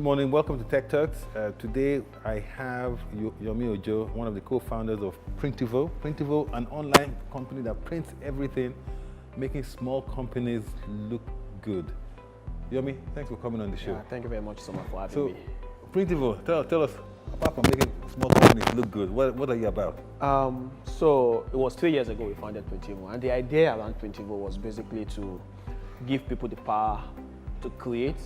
morning, welcome to Tech Turks. Today I have Oluyomi Ojo, one of the co-founders of Printivo. Printivo, an online company that prints everything, making small companies look good. Oluyomi, thanks for coming on the show. Yeah, thank you very much so much for having me. Printivo, tell us, apart from making small companies look good, what are you about? So it was 3 years ago we founded Printivo, and the idea around Printivo was basically to give people the power to create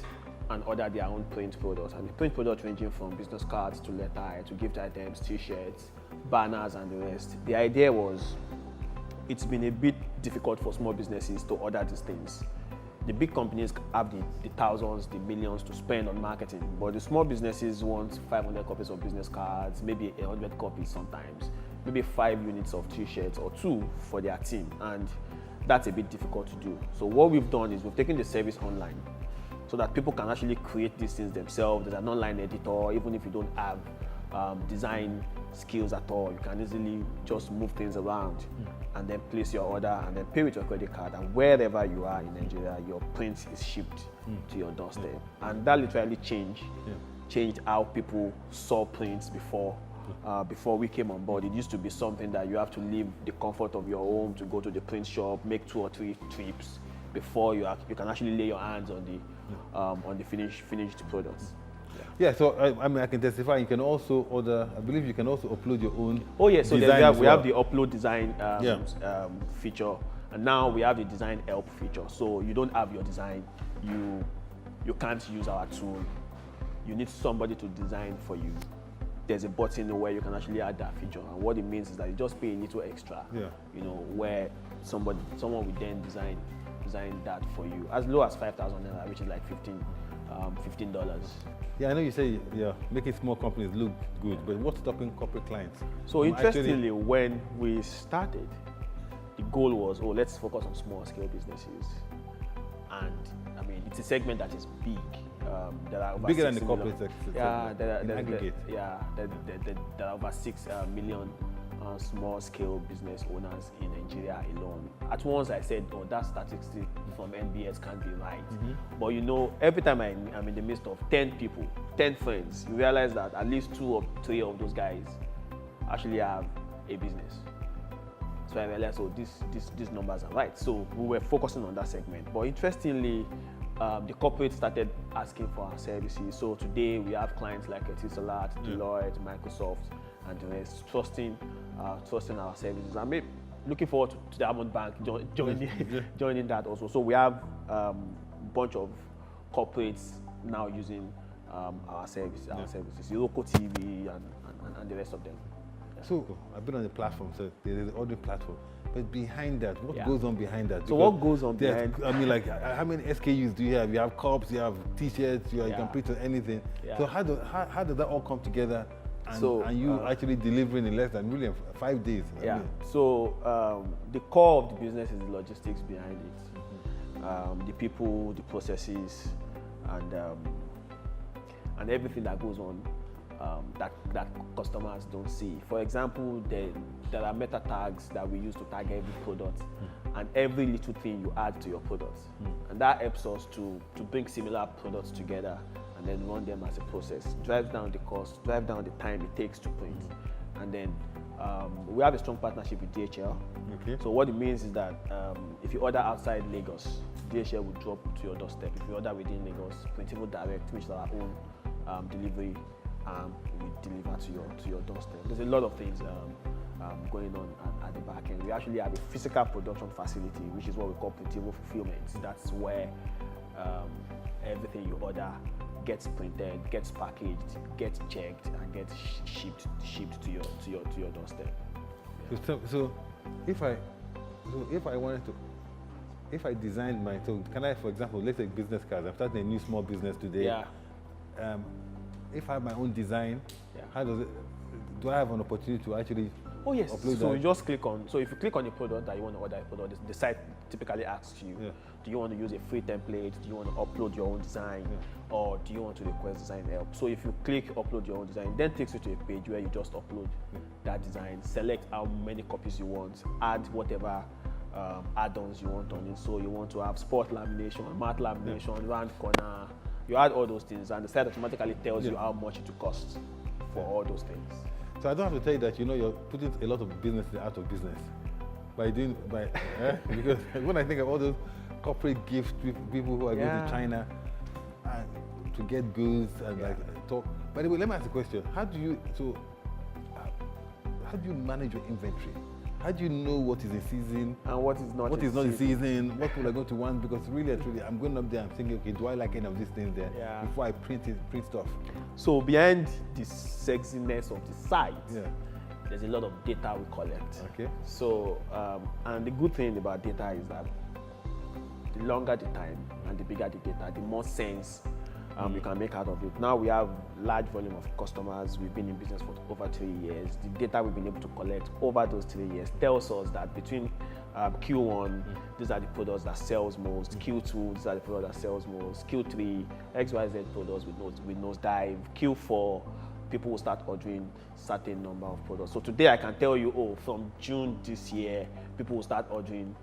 and order their own print products. And the print products ranging from business cards to letter, to gift items, t-shirts, banners, and the rest. The idea was, it's been a bit difficult for small businesses to order these things. The big companies have the thousands, the millions to spend on marketing, but the small businesses want 500 copies of business cards, maybe 100 copies sometimes, maybe 5 units of t-shirts or 2 for their team, and that's a bit difficult to do. So what we've done is we've taken the service online so that people can actually create these things themselves. There's an online editor. Even if you don't have design skills at all, you can easily just move things around and then place your order and then pay with your credit card, and wherever you are in Nigeria, your print is shipped to your doorstep. And that literally changed how people saw prints before. Before we came on board. It used to be something that you have to leave the comfort of your home to go to the print shop, make 2 or 3 trips before you can actually lay your hands on the finished products. Yeah, so I mean, I can testify. You can also order. I believe you can also upload your own. Oh yes, so we have the upload design feature, and now we have the design help feature. So you don't have your design, you can't use our tool. You need somebody to design for you. There's a button where you can actually add that feature, and what it means is that you just pay a little extra. You know, where someone will then design that for you as low as 5,000 naira, which is like $15. Yeah, I know you say you're making small companies look good, but what's stopping corporate clients? So interestingly, when we started, the goal was, let's focus on small scale businesses. And I mean, it's a segment that is big. There are over bigger than the corporate sector. Yeah, aggregate. There are over 6 million small scale business owners in Nigeria alone. At once I said, that statistic from NBS can't be right. But you know, every time I'm in the midst of 10 people, 10 friends, you realize that at least 2 or 3 of those guys actually have a business. So I realized, these numbers are right. So we were focusing on that segment. But interestingly, the corporate started asking for our services. So today we have clients like Etisalat, Deloitte, Microsoft, and the rest trusting our services. I'm looking forward to Diamond Bank joining that also. So we have a bunch of corporates now using our services, Local TV and the rest of them. So I've been on the platform, so there's the audio platform. But behind that, what goes on behind that? So what goes on behind? I mean, like, how many SKUs do you have? You have cups, you have t-shirts, you can print on anything. So how does that all come together? And you actually delivering in less than 5 days? So the core of the business is the logistics behind it, the people, the processes, and everything that goes on. That customers don't see. For example, there are meta tags that we use to tag every product and every little thing you add to your product. And that helps us to bring similar products together and then run them as a process. Drives down the cost, drives down the time it takes to print. And then we have a strong partnership with DHL. So what it means is that if you order outside Lagos, DHL will drop to your doorstep. If you order within Lagos, Printivo Direct, which is our own delivery, we deliver to your doorstep. There's a lot of things going on at the back end. We actually have a physical production facility, which is what we call Printivo Fulfillment. That's where everything you order gets printed, gets packaged, gets checked, and gets shipped to your doorstep. So if I wanted to, if I designed can I, for example, let's take business cards. I'm starting a new small business today. If I have my own design, how does it? Do I have an opportunity to actually upload so that? you just click on. So if you click on the product that you want to order a product, the site typically asks you, do you want to use a free template? Do you want to upload your own design, or do you want to request design help? So if you click upload your own design, then takes you to a page where you just upload that design, select how many copies you want, add whatever add-ons you want on it. So you want to have spot lamination, matte lamination, round corner, You add all those things, and the site automatically tells you how much it will cost for all those things. So I don't have to tell you that you're putting a lot of business out of business because when I think of all those corporate gifts, people who are going to China to get goods and talk. By the way, let me ask a question: How do you manage your inventory? How do you know what is in season and what is not? What is not in season? What people are going to want? Because really, truly, I'm going up there. I'm thinking, okay, do I like any of these things there before I print stuff? So behind the sexiness of the site, there's a lot of data we collect. Okay. So and the good thing about data is that the longer the time and the bigger the data, the more sense you can make out of it. Now we have large volume of customers. We've been in business for over 3 years. The data we've been able to collect over those 3 years tells us that between Q1, these are the products that sells most. Q2, these are the products that sells most. Q3, XYZ products with nosedive. Q4, people will start ordering certain number of products. So today I can tell you, from June this year, people will start ordering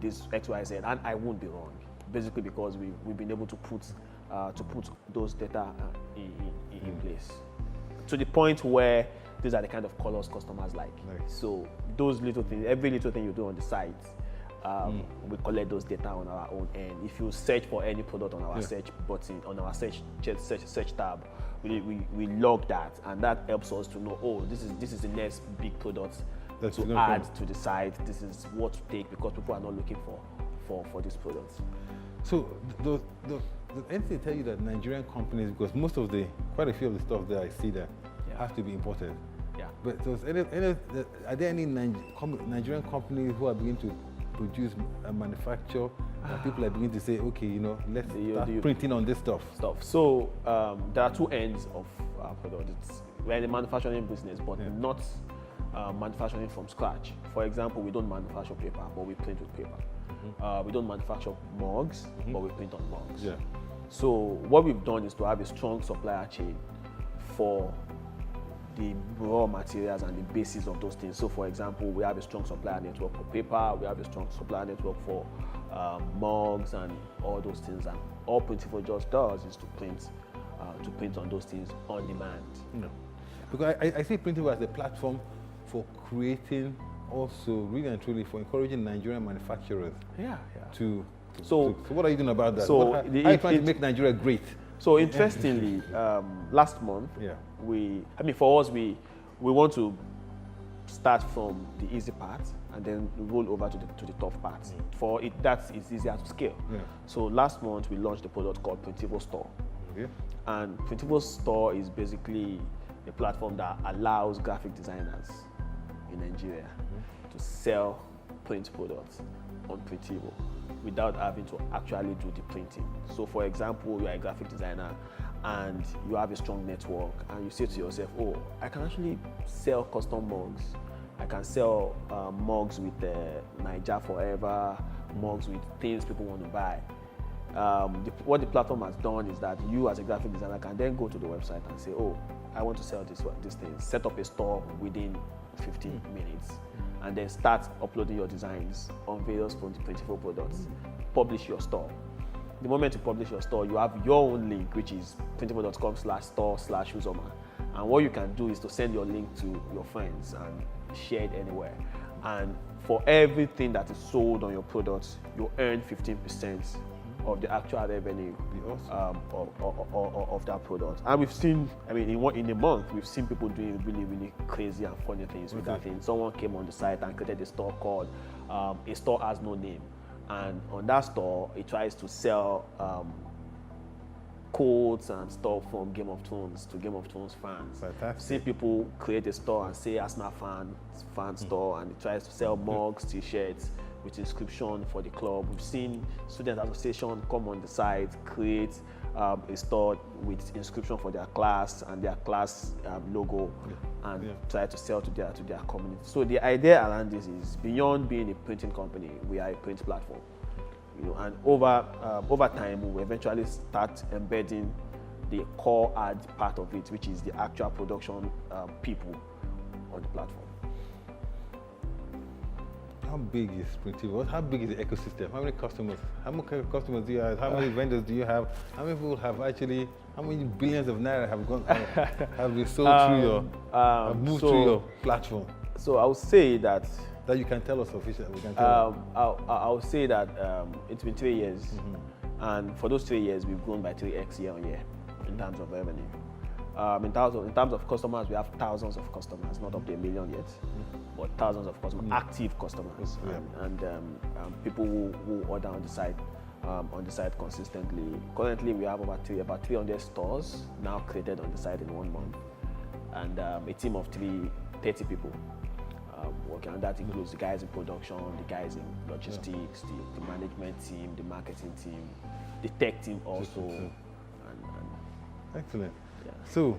this XYZ, and I won't be wrong. Basically because we've been able to put those data in place to the point where these are the kind of colors customers like. So those little things, every little thing you do on the site, we collect those data on our own end. If you search for any product on our search button, on our search tab, we log that, and that helps us to know, this is the next big product to add to the site. This is what to take because people are not looking for these products. So does anything tell you that Nigerian companies, because quite a few of the stuff that I see there have to be imported. Yeah. But are there any Nigerian companies who are beginning to produce and manufacture, and people are beginning to say, okay, let's start printing on this stuff? So there are two ends of our product. We're in the manufacturing business, but not manufacturing from scratch. For example, we don't manufacture paper, but we print with paper. We don't manufacture mugs, but we print on mugs. Yeah. So what we've done is to have a strong supplier chain for the raw materials and the basis of those things. So for example, we have a strong supplier network for paper, we have a strong supplier network for mugs and all those things. And all Printivo just does is to print on those things on demand. No. Because I see Printivo as a platform for creating, also really and truly for encouraging Nigerian manufacturers So what are you doing about that? So how are you trying to make Nigeria great? So interestingly, last month, for us, we want to start from the easy part and then roll over to the tough parts. For it, it's easier to scale. Yeah. So last month we launched a product called Printivo Store. Okay. And Printivo Store is basically a platform that allows graphic designers in Nigeria to sell print products on Printivo without having to actually do the printing. So for example, you are a graphic designer and you have a strong network and you say to yourself, I can actually sell custom mugs. I can sell mugs with Naija Forever, mugs with things people want to buy. What the platform has done is that you as a graphic designer can then go to the website and say, I want to sell this thing. Set up a store within 15 minutes and then start uploading your designs on various Printivo products. Publish your store. The moment you publish your store, you have your own link, which is printivo.com/store/Uzoma. And what you can do is to send your link to your friends and share it anywhere. And for everything that is sold on your products, you earn 15% of the actual revenue of that product. And we've seen, in a month, we've seen people doing really, really crazy and funny things with that thing. Someone came on the site and created a store called A Store Has No Name. And on that store, it tries to sell quotes and stuff from Game of Thrones to Game of Thrones fans. Fantastic. See people create a store and say Arsenal fan store, and it tries to sell mugs, t-shirts with inscription for the club. We've seen student association come on the site, create a store with inscription for their class and their class logo, and try to sell to their community. So the idea around this is, beyond being a printing company, we are a print platform. And over time, we will eventually start embedding the core ad part of it, which is the actual production people on the platform. how big is Printivo? How big is the ecosystem? How many customers? How many customers do you have? How many vendors do you have? How many people have actually? How many billions of naira have gone have been sold through your have moved through your platform? So I would say that you can tell us officially. We can tell I would say that it's been 3 years, and for those 3 years we've grown by 3x year on year in terms of revenue. In terms of customers, we have thousands of customers, not up to 1 million yet, but thousands of customers, active customers, and people who order on the site consistently. Currently, we have about 300 stores now created on the site in 1 month, and a team of 30 people working, and that includes the guys in production, the guys in logistics, the management team, the marketing team, the tech team also. Excellent. Yeah. So,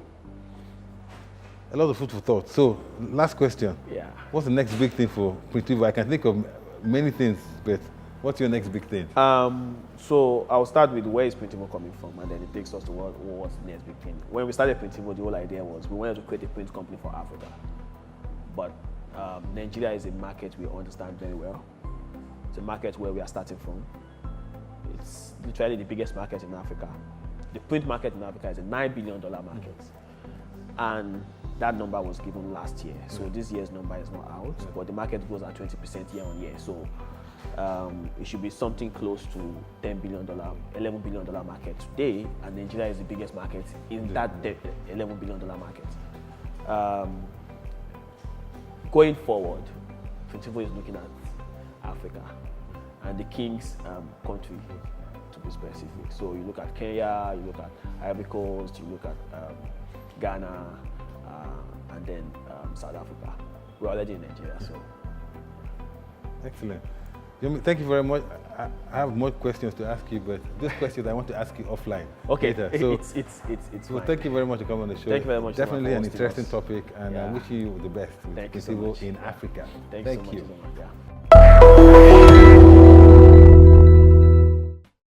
a lot of food for thought. So, last question. Yeah. What's the next big thing for Printivo? I can think of many things, but what's your next big thing? So, I'll start with where is Printivo coming from, and then it takes us to what's the next big thing. When we started Printivo, the whole idea was we wanted to create a print company for Africa. But Nigeria is a market we understand very well. It's a market where we are starting from. It's literally the biggest market in Africa. The print market in Africa is a $9 billion market. And that number was given last year. So this year's number is not out, but the market grows at 20% year on year. So it should be something close to $10 billion, $11 billion market today, and Nigeria is the biggest market in that $11 billion market. Going forward, Printivo is looking at Africa and the King's country, to be specific. So you look at Kenya, you look at Ivory Coast, you look at Ghana, and then South Africa. We're already in Nigeria, so. Excellent. Thank you very much. I have more questions to ask you, but these questions I want to ask you offline. Okay. Later. So it's well, thank you very much for coming on the show. Thank you very much. Definitely an interesting topic, and I wish you the best with Printivo in Africa. Thank you so much. Yeah.